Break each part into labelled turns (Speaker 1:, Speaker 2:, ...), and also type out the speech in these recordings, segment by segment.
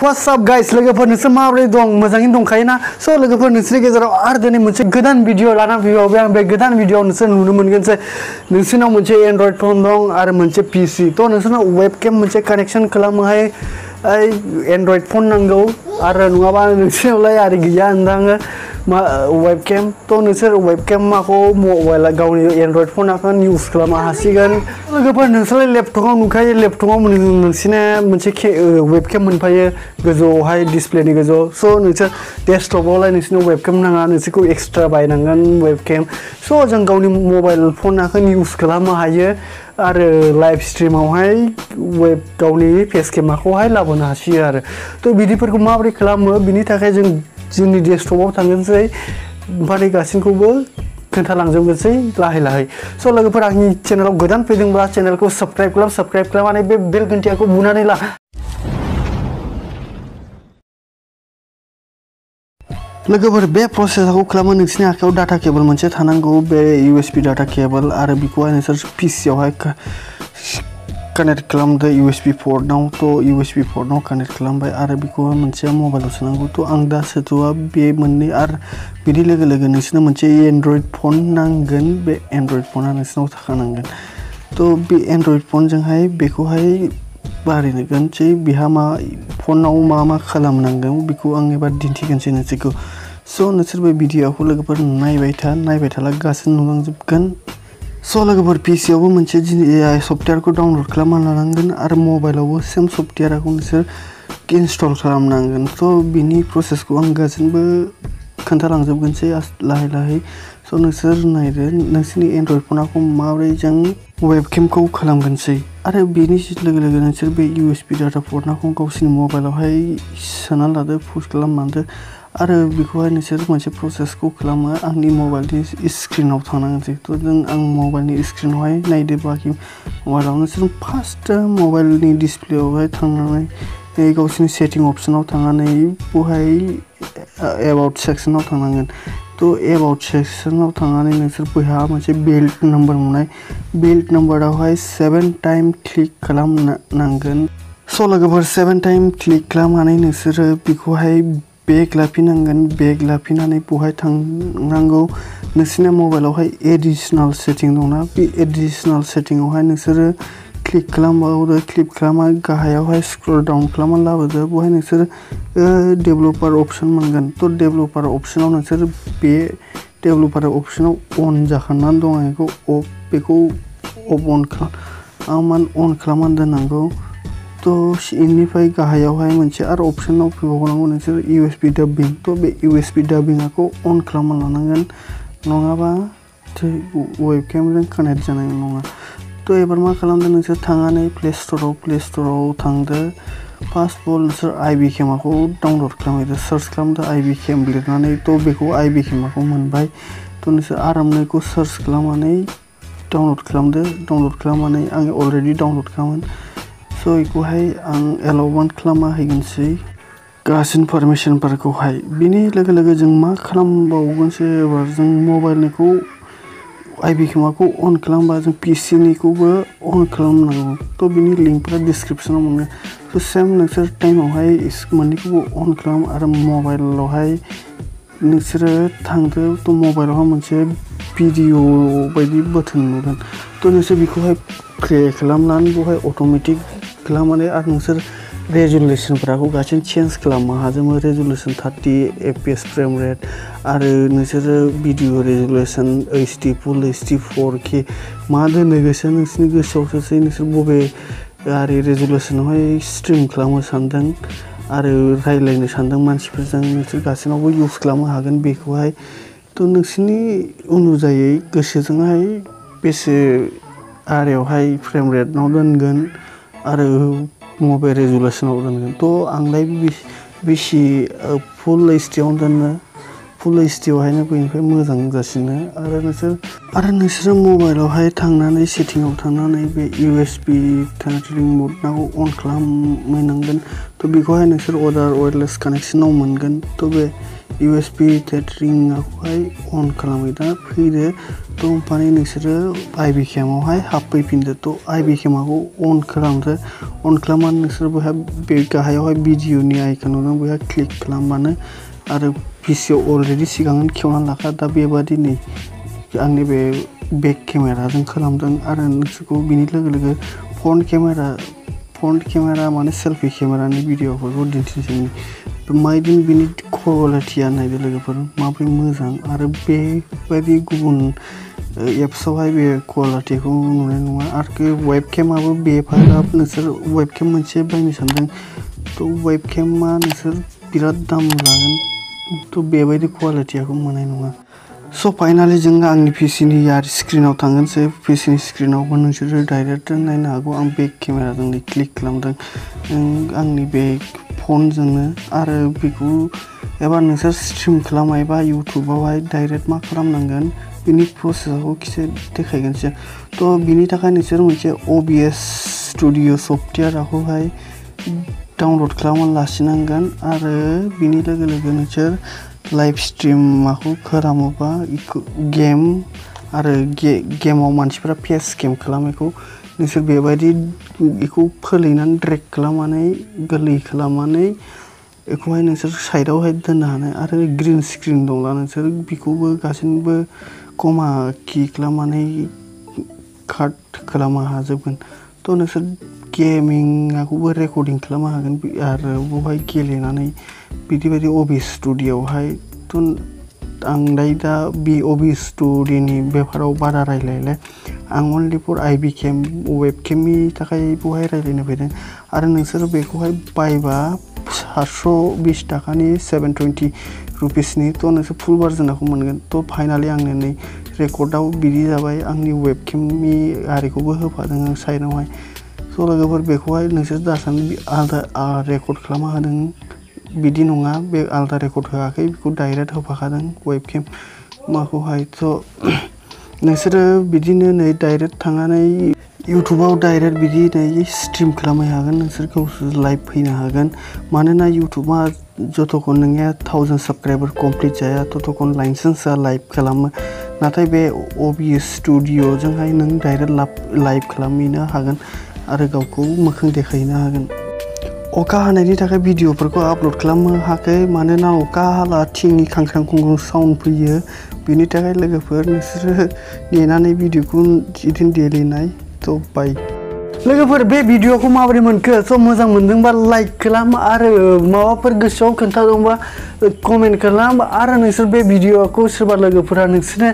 Speaker 1: What's up guys, लोगोफोर नोंसोर माबोरै दं मोजाङैनो दंखायोना स' लोगोफोर नोंसोरनि गेजेराव आरो दिनै मोनसे गोदान भिडिअ लाना फैबावबाय आं बे गोदान भिडिअआव नोंसोर नुनो मोनगोन जे नोंसोरनाव मोनसे एन्ड्रइड फन दं आरो मोनसे पीसी थ' नोंसोरनाव वेबकेम मोनसे कानेक्सन खालामोहाय एन्ड्रइड फन नांगौ आरो नङाबा नोंसोरनावलाय आरो गैया होनदाङो वेबकेम थ' नोंसोर वेबकेमखौ मबाइल गावनि एन्ड्रइड फनाखौ इउज खालामनो हासिगोन लोगोफोर नोंसोरलाय लेपटपाव नुखायो लेपटपाव नोंसिना मोनसे वेबकेम मोनफायो गोजौआवहाय डिसप्लेनि गोजौआव स' नोंसोर डेस्कटपावलाय नोंसोरनो वेबकेम नाङा नोंसोरखौ एक्सट्रा बायनांगोन वेबकेम स' जों गावनि मबाइल फनाखौ इउज खालामनो हायो आरो लाइभ स्ट्रिमावहाय गावनि फेस केमखौहाय लाबोनो हासियो आरो थ' बिदिफोरखौ माबोरै खालामो बिनि थाखाय जों जोंनि डेस्कटपाव थांगोनसै ओमफ्राय गासिनखौबो खोन्थालांजोबगोनसै लाहै लाहै स' लोगोफोर आंनि चेनेलाव गोदान फैदोंब्ला चेनेलखौ साबस्क्राइब खालामनानै बे बेल घन्टियाखौ बुनानै ला लोगोफोर बे प्रसेसखौ खालामो नोंसिनि आखायाव डाटा केबल मोनसे थानांगौ बे USB डाटा केबल आरो बेखौहाय नोंसोर पीसीआवहाय कानेक्ट खालामदो USB पर्टआव थ' USB पर्टआव कानेक्ट खालामबाय आरो बेखौहाय मोनसे मबाइलाव सोनांगौ थ' आं दा सोथ'वा बे मोननै आरो बिदि लोगो लोगो नोंसोरनो मोनसे एन्ड्रइड फन नांगोन बे एन्ड्रइड फना नोंसोरनाव थाखानांगोन थ' बे एन्ड्रइड फनजोंहाय बेखौहाय बाहायनोगोनसै बेहा फनाव मा खालामनांगौ बेखौ आं एबार दिन्थिगोनसै नोंसोरखौ स' नोंसोर बे भिडिअखौ लोगोफोर नायबाय थाला गासिनो नुलांजोबगोन स' लोगोफोर पीसीआवबो मोनसे सफ्टवेयारखौ डाउनलड खालामना लानांगोन आरो मबाइलावबो सेम सफ्टवेयारखौ नोंसोर इनस्टल खालामनांगोन स' बिनि प्रसेसखौ आं गासिनोबो खोन्थालांजोबगोनसै लाहै लाहै स' नोंसोर नायदो नोंसोरनि एन्ड्रइड फनाखौ माबोरै जों वेबकेमखौ खालामगोनसै आरो बेनि लोगो लोगो नोंसोर बे USB डाटा पर्टखौ गावसिनि मबाइलावहाय सोना लादो पुश खालामनांदो आरो बेखौहाय नोंसोर मोनसे प्रसेसखौ खालामो आंनि मबाइलनि स्क्रिनाव थांनांगोनसै थ' आं मबाइलनि स्क्रिनावहाय नायदो बाखि मबाइलाव नोंसोर फार्स्ट मबाइलनि डिसप्लेआवहाय थांनानै गावसिनि सेटिं अपसनाव थांनानै बहाय एबाउट सेक्सनाव थांनांगोन थ' एबाउट सेक्सनाव थांनानै नोंसोर बहा मोनसे बिल्ड नाम्बार मोननाय बिल्ड नाम्बारावहाय 7 टाइम क्लिक खालामनांगोन स' लोगोफोर 7 टाइम क्लिक खालामनानै नोंसोरो बेखौहाय बेक लाफिनांगोन बेक लाफिनानै बहाय थांनांगौ नोंसिना मबाइलावहाय एडिशनेल सेटिं दंना बे एडिशनेल सेटिंआवहाय नोंसोरो क्लिक खालामबावदो क्लिक खालामनानै गाहायावहाय स्क्रल डाउन खालामनानै लाबोदो बहाय नोंसोर डेभेलपार अपसन मोनगोन थ' डेभेलपार अपसनाव नोंसोर बे डेभेलपार अपसनाव अन जाखानानै दं बेखौ अन खालामनानै दोननांगौ थ' इनिफ्राय गाहायावहाय मोनसे आरो अपसनाव फैबावनांगौ नोंसोर USB डाबिं थ' बे USB डाबिंखौ अन खालामना लानांगोन नङाबा वेबकेमजों कानेक्ट जानाय नङा थ' एबार मा खालामदो नोंसोर थांनानै प्ले स्ट'राव थांदो फार्स्ट अफ अल नोंसोर IB केमखौ डाउनलड खालामदो सार्च खालामदो IB केम लिरनानै थ' बेखौ IB केमखौ मोनबाय थ' नोंसोर आरामनो बेखौ सार्च खालामनानै डाउनलड खालामनानै आं अलरेडि डाउनलड खालामोन स' बेखौहाय आं एलाउमेन्ट खालामना हैगोनसै गासिन पारमिसनफोरखौहाय बिनि लोगो लोगो जों मा खालामबावगोनसै एबार जों मबाइलनिखौ IB केमखौ अन खालामबा जों पीसीनिखौबो अन खालामनांगौ थ' बिनि लिंकफोरा डिसक्रिपसनाव मोनो थ' सेम नोंसोर टाइमावहाय मोननैखौबो अन खालाम आरो मबाइलावहाय नोंसोरो थांदो थ' मबाइलावहाय मोनसे भिडिअ बायदि बोथोन नुगोन थ' नोंसोर बेखौहाय प्ले खालामनानै बेवहाय अट'मेटिक खालामनानै आरो नोंसोर रेजुलेसनफोरखौ गासिनो चेन्ज खालामनो हाजोबो रेजुलेसन 30 FPS फ्रेम रेट आरो नोंसोरो video resolution HD full HD 4K मा दोननो गोसो नोंसोरनि गोसोआवसोसै नोंसोर बबे आरो रेजुलेसनावहाय स्ट्रिम खालामनो सानदों आरो रायज्लायनो सानदों मानसिफोरजों नोंसोर गासैनावबो इउज खालामनो हागोन बेखौहाय थ' नोंसोरनि अनुजायै गोसोजोंहाय बेसे आरियावहाय फ्रेम रेटनाव दोनगोन आरो मबाइल रेजुलेसनाव दोनगोन थ' आंलाय बेसे फुल HDआवनो दोनो फुल HDआवहायनो बयनिफ्राय मोजां जासिनो आरो नोंसोरो मबाइलावहाय थांनानै सेटिंआव थांनानै बे USB टार्निं मोडखौ अन खालामहैनांगोन थ' बेखौहाय नोंसोर वायरलेस कानेक्सनाव मोनगोन थ' बे USB रिंगाखौहाय अन खालामो दा फैदो थ' ओमफ्राय नोंसोरो IB केमावहाय हाबफैफिनदो थ' IB केमाखौ अन खालामदो अन खालामनानै नोंसोर बेहाय बे गाहायावहाय भिडिअनि आइकन दं बेहाय क्लिक खालामबानो आरो पिसिआव अलरेडि सिगाङावनो खेवनानै लाखा दा बेबादि नै आंनि बे बेक केमेराजों खालामदों आरो नोंसोरखौ बिनि लोगो लोगो फ्रन्ट केमेरा माने सेल्फि केमेरानि भिडिअफोरखौ दिन्थिनोसै माबायदि बिनि क्वालिटिया नायदो लोगोफोर माबोरै मोजां आरो बेबायदि गुबुन एप्सआवहाय बे क्वालिटिखौ नुनाय नङा आरो वेबकेमाबो बेफोराव नोंसोर वेबकेम मोनसे बायनो सानदों थ' वेबकेमा नोंसोर बिराद दाम लागोन थ' बेबायदि क्वालिटिखौ मोननाय नङा स' फाइनालि जों आंनि पिसिनि स्क्रिनाव थांगोनसै पिसिनि स्क्रिनावबो नोंसोरो डाइरेक्ट नायनो हागौ आं बेक केमेराजों क्लिक खालामदों आंनि बे फनजोंनो आरो बेखौ एबार नोंसोर स्ट्रिम खालामबायबा इउटुबावहाय डाइरेक्ट मा खालामनांगोन बिनि प्रसेसखौ खिसे देखायगोनसै थ' बिनि थाखाय नोंसोर मोनसे OBS स्टुडिअ सफ्टवेयारखौहाय डाउनलड खालामनानै लासिनांगोन आरो बिनि लोगो लोगो नोंसोर लाइभ स्ट्रिमाखौ खालामोबा गेम आरो गेमाव मानसिफोरा फेस गेम खालामनायखौ नोंसोर बेबायदि बेखौ फोलैनानै ड्रेग खालामनानै गोरलै खालामनानै बेखौहाय नोंसोर साइडआवहाय दोननो हानाय आरो ग्रिन स्क्रिन दंब्ला नोंसोर बेखौबो गासैबो कमा कि खालामनानै काट खालामनो हाजोबगोन थ' नोंसोर गेमिंखौबो रेकर्डिं खालामनो हागोन आरो बेवहाय गेलेनानै बिदि OBS स्टुडिअआवहाय थ' आं दा बे OBS स्टुडिअनि बेफोराव बारा रायलायला आं अनलि फर IB केम वेबकेमनि थाखाय बेवहाय रायलायनो फैदों आरो नोंसोर बेखौहाय बायबा 720 थाखानि 720 रुपिसनि थ' नोंसोर फुल भार्जनखौ मोनगोन थ' फाइनालि आंनो नै रेकर्डआव बिदि जाबाय आंनि वेबकेमनि आरिखौबो होफादों आं साइडआवहाय स' लोगोफोर बेखौहाय नोंसोर दासान्दि आलादा रेकर्ड खालामना होदों बिदि नङा बे आलादा रेकर्ड होआखै बेखौ डाइरेक्ट होफाखादों वेबकेम माखौहाय थ' नोंसोरो बिदिनो नै डाइरेक्ट थांनानै इउटुबाव डाइरेक्ट बिदि नै स्ट्रिम खालामनो हागोन नोंसोर गावसोर लाइभ फैनो हागोन मानोना इउटुबा जतखन नोंनिया 1000 साबस्क्राइबार कमप्लिट जाया ततखन लाइसेन्सआ लाइभ खालामो नाथाय बे OBS स्टुडिअजोंहाय नों डाइरेक्ट लाइभ खालामहैनो हागोन आरो गावखौ मोखां देखायनो हागोन अखा हानायनि थाखाय भिडिअफोरखौ आपल'ड खालामनो हायाखै मानोना अखा हाला थिंनि खांख्रां खुंख्रां साउन्ड फैयो बेनि थाखाय लोगोफोर नोंसोरो नेनानै भिडिअखौ बिदिनो देलायनाय थ' बाय लोगोफोर बे भिडिअखौ माबोरै मोनखो स' मोजां मोनदोंबा लाइक खालाम आरो माबाफोर गोसोआव खोन्थादोंबा कमेन्ट खालाम आरो नोंसोर बे भिडिअखौ सोरबा लोगोफोरा नोंसोरनो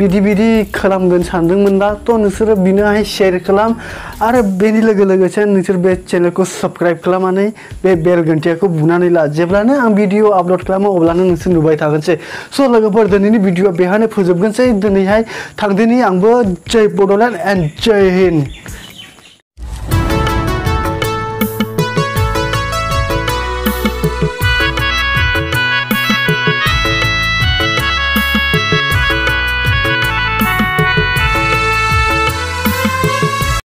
Speaker 1: बिदि खालामगोन सानदोंमोनबा थ' नोंसोरो बिनोहाय शेयार खालाम आरो बेनि लोगोसे नोंसोर बे चेनेलखौ साबस्क्राइब खालामनानै बे बेल घन्टियाखौ बुनानै ला जेब्लानो आं भिडिअ आपल'ड खालामो अब्लानो नोंसोर नुबाय थागोनसै स' लोगोफोर दिनैनि भिडिअआ बेहायनो फोजोबगोनसै दिनैहाय थांदिनि आंबो जय बड'लेण्ड एन्ड जय हिन्द